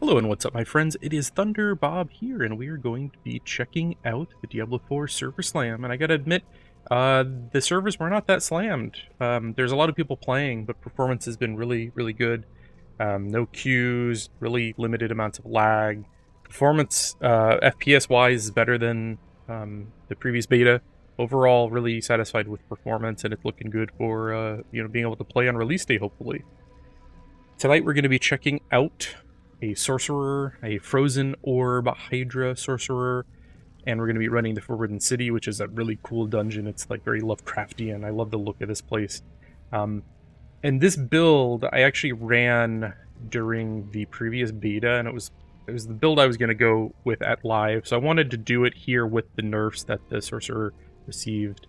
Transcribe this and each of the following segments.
Hello and what's up, my friends? It is Thunder Bob here, and we are going to be checking out the Diablo IV server slam. And I gotta admit, the servers were not that slammed. There's a lot of people playing, but performance has been really, really good. No queues, really limited amounts of lag. Performance, FPS-wise, is better than the previous beta. Overall, really satisfied with performance, and it's looking good for being able to play on release day, hopefully. Tonight we're going to be checking out a sorcerer, a frozen orb HYDRA sorcerer, and we're going to be running the Forbidden City, which is a really cool dungeon. It's like very Lovecraftian. I love the look of this place. And this build I actually ran during the previous beta, and it was the build I was going to go with at live. So I wanted to do it here with the nerfs that the sorcerer received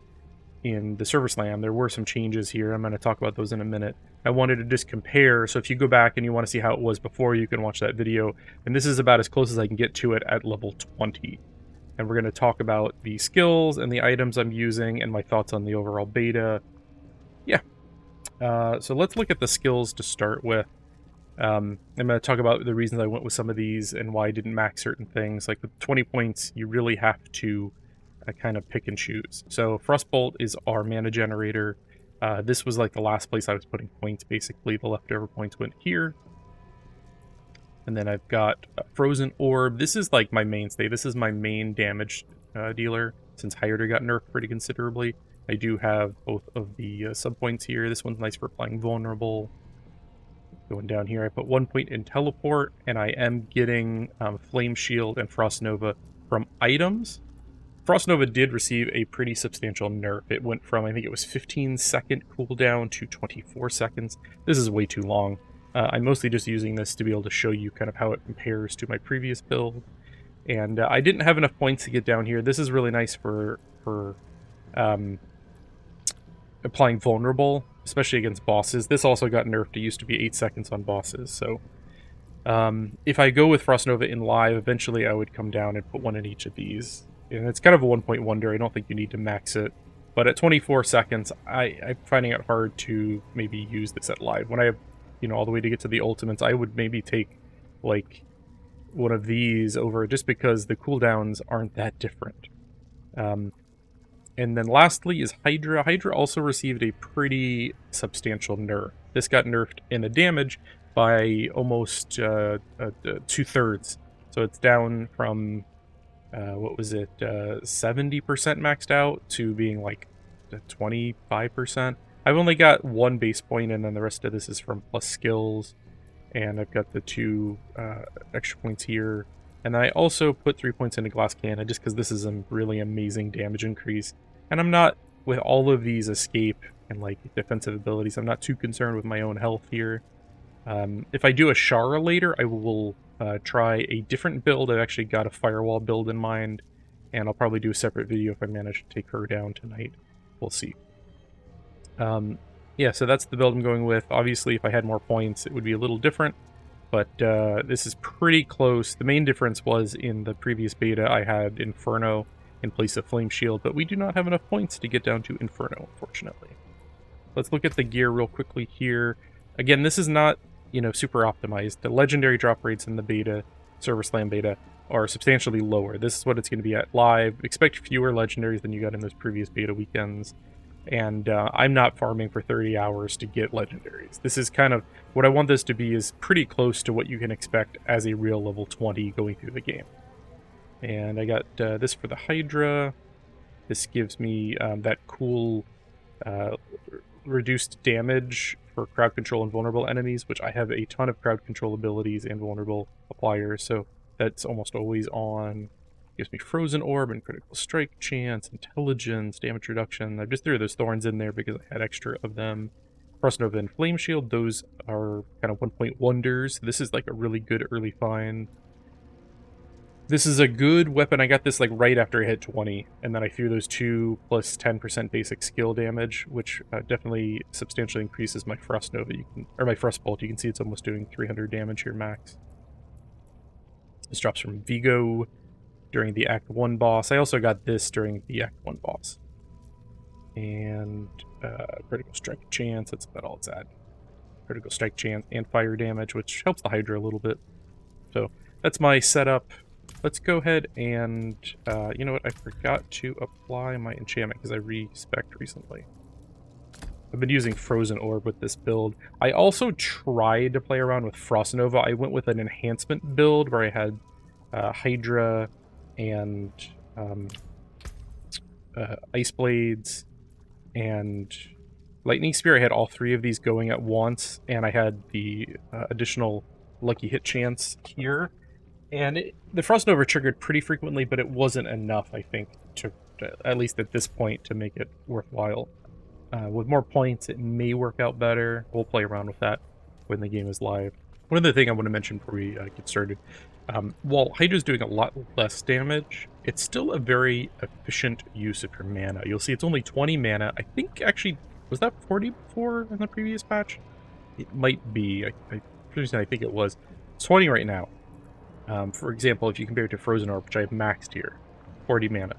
in the server slam. There were some changes here. I'm going to talk about those in a minute. I wanted to just compare, so if you go back and you want to see how it was before, you can watch that video. And this is about as close as I can get to it at level 20. And we're going to talk about the skills and the items I'm using and my thoughts on the overall beta. Yeah. So let's look at the skills to start with. I'm going to talk about the reasons I went with some of these and why I didn't max certain things. Like with 20 points, you really have to kind of pick and choose. So Frostbolt is our mana generator. This was like the last place I was putting points, basically. The leftover points went here. And then I've got Frozen Orb. This is like my mainstay. This is my main damage dealer, since HYDRA got nerfed pretty considerably. I do have both of the sub-points here. This one's nice for applying Vulnerable. Going down here, I put 1 point in Teleport, and I am getting Flame Shield and Frost Nova from items. Frost Nova did receive a pretty substantial nerf. It went from, I think it was 15-second cooldown to 24 seconds. This is way too long. I'm mostly just using this to be able to show you kind of how it compares to my previous build. And I didn't have enough points to get down here. This is really nice for applying Vulnerable, especially against bosses. This also got nerfed. It used to be 8 seconds on bosses, so if I go with Frost Nova in live, eventually I would come down and put one in each of these. And it's kind of a 1-point wonder. I don't think you need to max it. But at 24 seconds, I'm finding it hard to maybe use this at live. When I have, all the way to get to the ultimates, I would maybe take, like, one of these over, just because the cooldowns aren't that different. And then lastly is HYDRA. HYDRA also received a pretty substantial nerf. This got nerfed in the damage by almost 2/3. So it's down from... what was it, 70% maxed out to being like 25%. I've only got one base point, and then the rest of this is from plus skills, and I've got the 2 extra points here. And I also put 3 points into Glass Cannon, just because this is a really amazing damage increase. And I'm not, with all of these escape and like defensive abilities, I'm not too concerned with my own health here. If I do a Shara later, I will try a different build. I've actually got a firewall build in mind, and I'll probably do a separate video if I manage to take her down tonight. We'll see. Yeah, so that's the build I'm going with. Obviously, if I had more points, it would be a little different, but this is pretty close. The main difference was in the previous beta, I had Inferno in place of Flame Shield, but we do not have enough points to get down to Inferno, unfortunately. Let's look at the gear real quickly here. Again, this is not super optimized. The legendary drop rates in the beta, server slam beta, are substantially lower. This is what it's going to be at live. Expect fewer legendaries than you got in those previous beta weekends. And I'm not farming for 30 hours to get legendaries. This is kind of, what I want this to be is pretty close to what you can expect as a real level 20 going through the game. And I got this for the HYDRA. This gives me that cool reduced damage for crowd control and vulnerable enemies, which I have a ton of crowd control abilities and vulnerable appliers, so that's almost always on. Gives me Frozen Orb and critical strike chance, intelligence, damage reduction. I just threw those thorns in there because I had extra of them. Frost Nova and Flame Shield, those are kind of 1-point wonders. This is like a really good early find. This is a good weapon. I got this like right after I hit 20, and then I threw those 2 plus 10% basic skill damage, which definitely substantially increases my Frost Nova. Or my Frostbolt. You can see it's almost doing 300 damage here max. This drops from Vigo during the Act 1 boss. I also got this during the Act 1 boss. And critical strike chance, that's about all it's at. Critical strike chance and fire damage, which helps the HYDRA a little bit. So that's my setup. Let's go ahead and, you know what, I forgot to apply my enchantment because I re-spec'd recently. I've been using Frozen Orb with this build. I also tried to play around with Frost Nova. I went with an enhancement build where I had Hydra and Ice Blades and Lightning Spear. I had all three of these going at once, and I had the additional lucky hit chance here. And the Frost Nova triggered pretty frequently, but it wasn't enough, I think, to at least at this point, to make it worthwhile. With more points, it may work out better. We'll play around with that when the game is live. One other thing I want to mention before we get started. While Hydra's doing a lot less damage, it's still a very efficient use of your mana. You'll see it's only 20 mana. I think, actually, was that 40 before in the previous patch? It might be. I think it was. It's 20 right now. For example, if you compare it to Frozen Orb, which I have maxed here, 40 mana.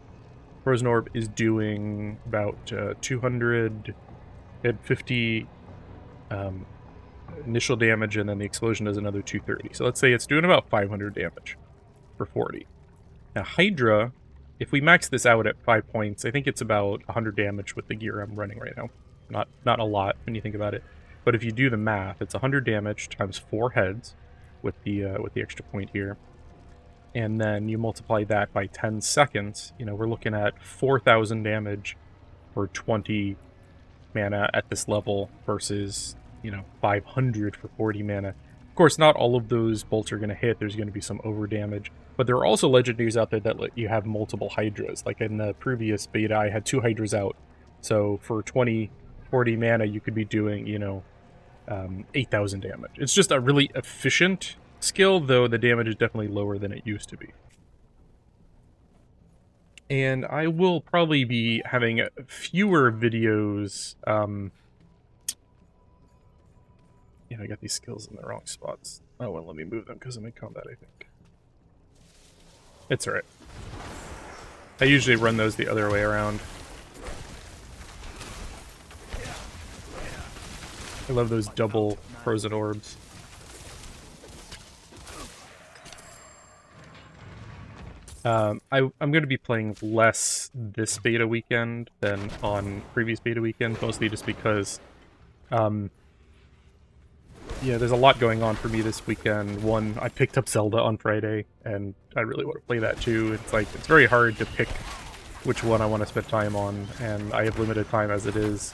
Frozen Orb is doing about 250 initial damage, and then the explosion does another 230. So let's say it's doing about 500 damage for 40. Now Hydra, if we max this out at 5 points, I think it's about 100 damage with the gear I'm running right now. Not a lot when you think about it. But if you do the math, it's 100 damage times 4 heads with the extra point here. And then you multiply that by 10 seconds, you know, we're looking at 4,000 damage for 20 mana at this level versus, you know, 500 for 40 mana. Of course, not all of those bolts are going to hit. There's going to be some over damage. But there are also legendaries out there that let you have multiple Hydras. Like in the previous beta, I had 2 Hydras out. So for 40 mana, you could be doing, you know, 8,000 damage. It's just a really efficient skill, though the damage is definitely lower than it used to be. And I will probably be having fewer videos. Yeah, I got these skills in the wrong spots. Oh, well, let me move them because I'm in combat, I think. It's alright. I usually run those the other way around. I love those double Frozen Orbs. I'm going to be playing less this beta weekend than on previous beta weekend, mostly just because, yeah, there's a lot going on for me this weekend. One, I picked up Zelda on Friday, and I really want to play that too. It's like, it's very hard to pick which one I want to spend time on, and I have limited time as it is.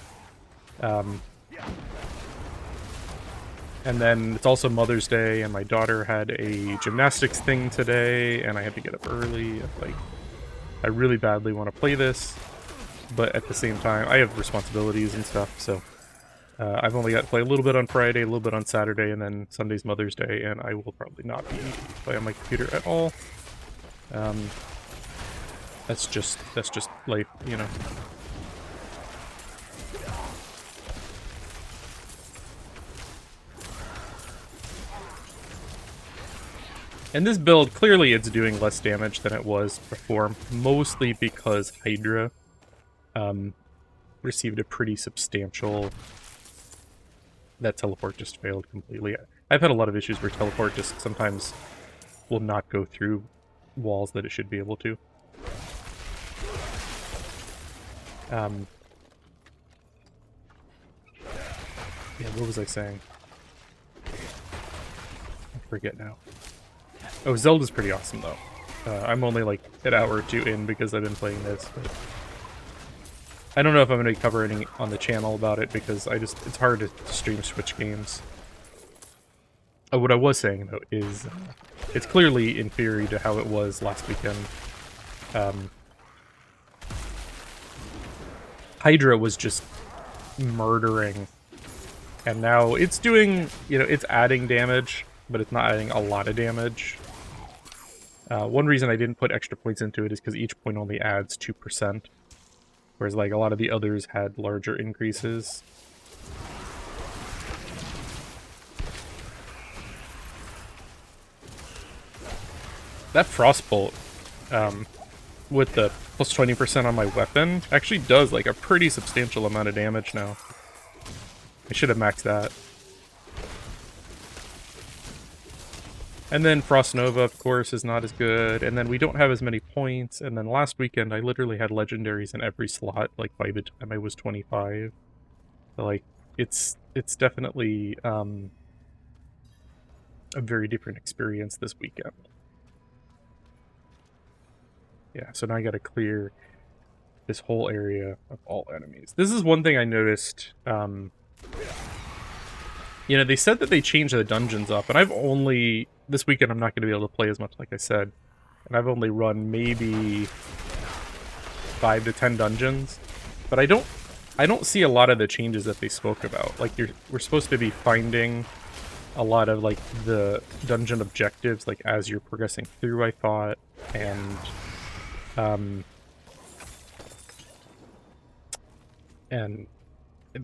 And then it's also Mother's Day, and my daughter had a gymnastics thing today, and I had to get up early. Like, I really badly want to play this, but at the same time, I have responsibilities and stuff, so I've only got to play a little bit on Friday, a little bit on Saturday, and then Sunday's Mother's Day, and I will probably not be playing on my computer at all. That's just life, you know. And this build, clearly it's doing less damage than it was before, mostly because Hydra received a pretty substantial... That teleport just failed completely. I've had a lot of issues where teleport just sometimes will not go through walls that it should be able to. Yeah, what was I saying? I forget now. Oh, Zelda's pretty awesome, though. I'm only like an hour or two in because I've been playing this, but I don't know if I'm going to cover any on the channel about it because it's hard to stream Switch games. What I was saying, though, is it's clearly inferior to how it was last weekend. Hydra was just murdering, and now it's doing, you know, it's adding damage, but it's not adding a lot of damage. One reason I didn't put extra points into it is because each point only adds 2%, whereas like a lot of the others had larger increases. That Frostbolt, with the plus 20% on my weapon, actually does like a pretty substantial amount of damage now. I should have maxed that. And then Frost Nova, of course, is not as good. And then we don't have as many points. And then last weekend, I literally had legendaries in every slot, like, by the time I was 25. So, like, it's definitely a very different experience this weekend. Yeah, so now I gotta clear this whole area of all enemies. This is one thing I noticed. You know, they said that they changed the dungeons up, and I've only... This weekend I'm not going to be able to play as much, like I said. And I've only run maybe 5 to 10 dungeons. But I don't see a lot of the changes that they spoke about. Like, we're supposed to be finding a lot of, like, the dungeon objectives, like, as you're progressing through, I thought. And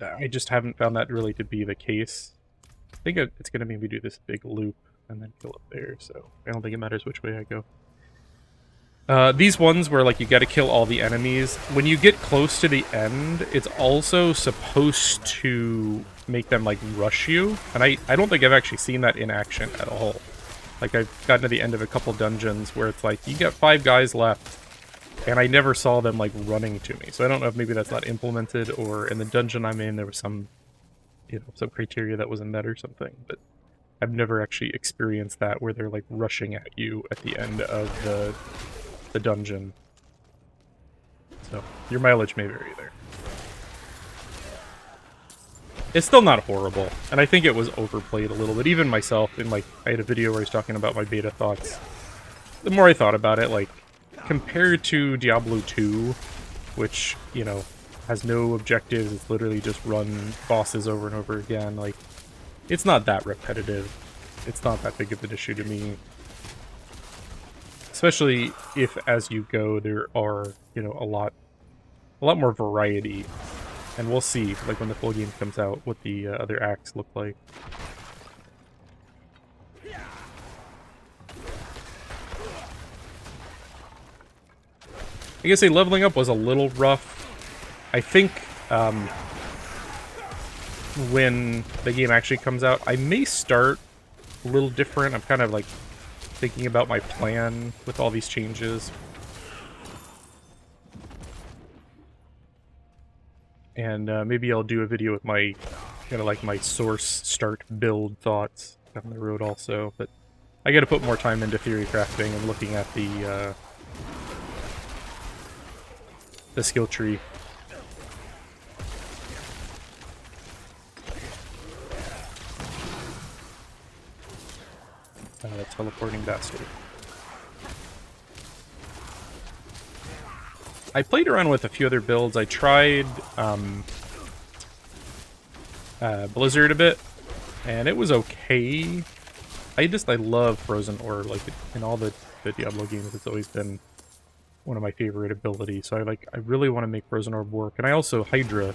I just haven't found that really to be the case. I think it's going to maybe do this big loop and then go up there, so I don't think it matters which way I go. These ones where, like, you gotta kill all the enemies, when you get close to the end, it's also supposed to make them, like, rush you, and I don't think I've actually seen that in action at all. Like, I've gotten to the end of a couple dungeons where it's like, you got 5 guys left, and I never saw them, like, running to me, so I don't know if maybe that's not implemented, or in the dungeon I'm in there was some, you know, some criteria that wasn't met or something, but I've never actually experienced that where they're, like, rushing at you at the end of the dungeon. So, your mileage may vary there. It's still not horrible, and I think it was overplayed a little bit. Even myself, in, like, I had a video where I was talking about my beta thoughts. The more I thought about it, like, compared to Diablo II, which, you know, has no objectives, it's literally just run bosses over and over again, like, it's not that repetitive. It's not that big of an issue to me. Especially if, as you go, there are, you know, a lot more variety. And we'll see, like, when the full game comes out, what the other acts look like. I guess leveling up was a little rough. I think, when the game actually comes out, I may start a little different. I'm kind of, like, thinking about my plan with all these changes. And maybe I'll do a video with my, kind of like my source start build thoughts down the road also. But I gotta put more time into theory crafting and looking at the skill tree. Teleporting bastard. I played around with a few other builds. I tried Blizzard a bit, and it was okay. I love Frozen Orb. Like, in all the Diablo games, it's always been one of my favorite abilities. So I really want to make Frozen Orb work. And I also, Hydra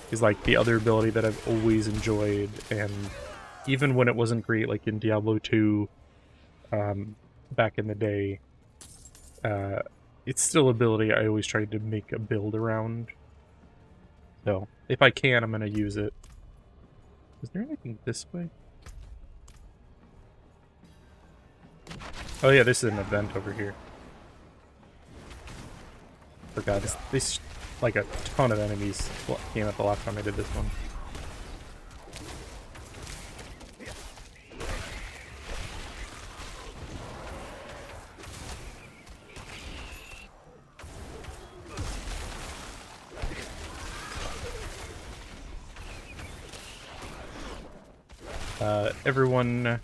is, like, the other ability that I've always enjoyed. And even when it wasn't great, like in Diablo II, back in the day, it's still an ability I always tried to make a build around. So, if I can, I'm gonna use it. Is there anything this way? Oh yeah, this is an event over here. Forgot, this like a ton of enemies came up the last time I did this one. Everyone,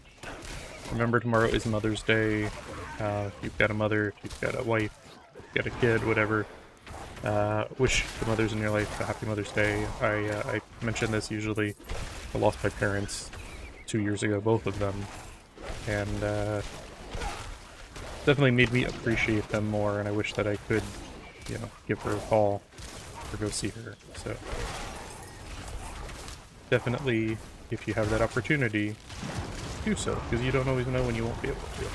remember tomorrow is Mother's Day. If you've got a mother, if you've got a wife, if you've got a kid, whatever, wish the mothers in your life a happy Mother's Day. I mention this usually. I lost my parents 2 years ago, both of them, and definitely made me appreciate them more, and I wish that I could, you know, give her a call or go see her. So definitely, if you have that opportunity, do so, because you don't always know when you won't be able to.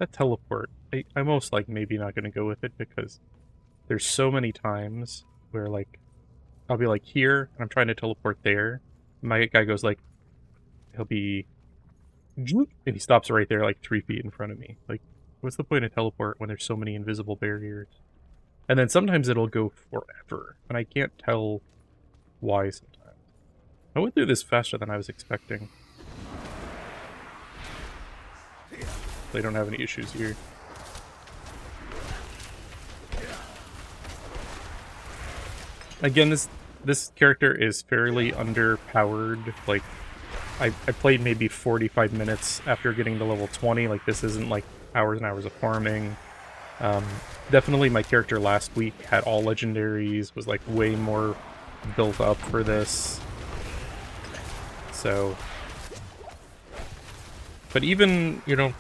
that teleport, I most like maybe not going to go with it because there's so many times where, like, I'll be like here, and I'm trying to teleport there. My guy goes like, he'll be, and he stops right there, like 3 feet in front of me. Like, what's the point of teleport when there's so many invisible barriers? And then sometimes it'll go forever, and I can't tell why sometimes. I went through this faster than I was expecting. They don't have any issues here. Again, this character is fairly underpowered. Like, I played maybe 45 minutes after getting to level 20. Like, this isn't like hours and hours of farming. Definitely my character last week had all legendaries, was like way more built up for this. So, but even, you know,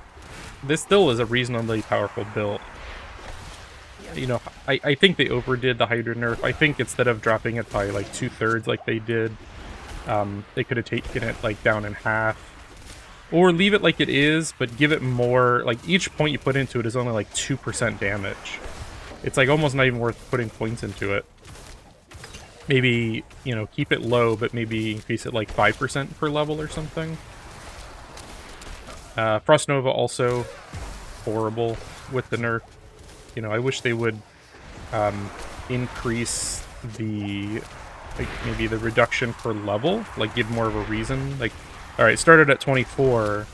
this still is a reasonably powerful build. You know, I think they overdid the HYDRA nerf. I think instead of dropping it by like 2/3 like they did, they could have taken it like down in half. Or leave it like it is, but give it more, like each point you put into it is only like 2% damage. It's like almost not even worth putting points into it. Maybe, you know, keep it low, but maybe increase it like 5% per level or something. Frost Nova also horrible with the nerf. You know, I wish they would increase the, like, maybe the reduction per level, like give more of a reason. Like, alright, started at 24,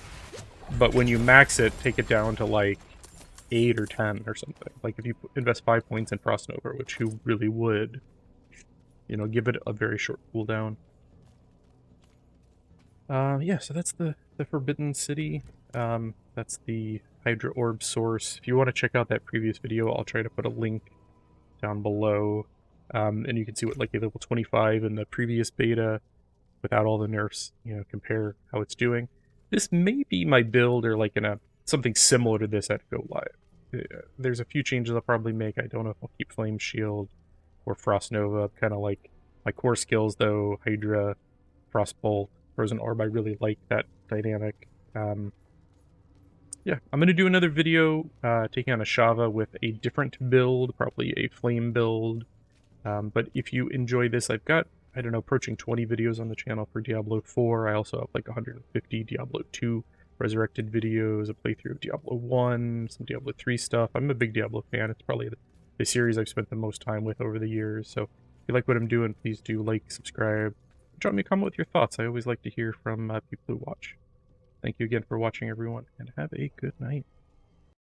but when you max it, take it down to like 8 or 10 or something. Like if you invest 5 points in Frost Nova, which you really would, you know, give it a very short cooldown. Yeah, so that's the Forbidden City. That's the HYDRA Orb Source. If you want to check out that previous video, I'll try to put a link down below. And you can see what like a level 25 in the previous beta without all the nerfs, you know, compare how it's doing. This may be my build or like in a something similar to this at Go Live. There's a few changes I'll probably make. I don't know if I'll keep Flame Shield or Frost Nova. Kind of like my core skills though, Hydra, Frostbolt, Frozen Orb. I really like that dynamic. Yeah, I'm going to do another video taking on a Shava with a different build, probably a Flame build. But if you enjoy this, I've got, I don't know, approaching 20 videos on the channel for Diablo 4. I also have like 150 Diablo 2 Resurrected videos, a playthrough of Diablo 1, some Diablo 3 stuff. I'm a big Diablo fan. It's probably the series I've spent the most time with over the years. So if you like what I'm doing, please do like, subscribe, drop me a comment with your thoughts. I always like to hear from people who watch. Thank you again for watching, everyone, and have a good night.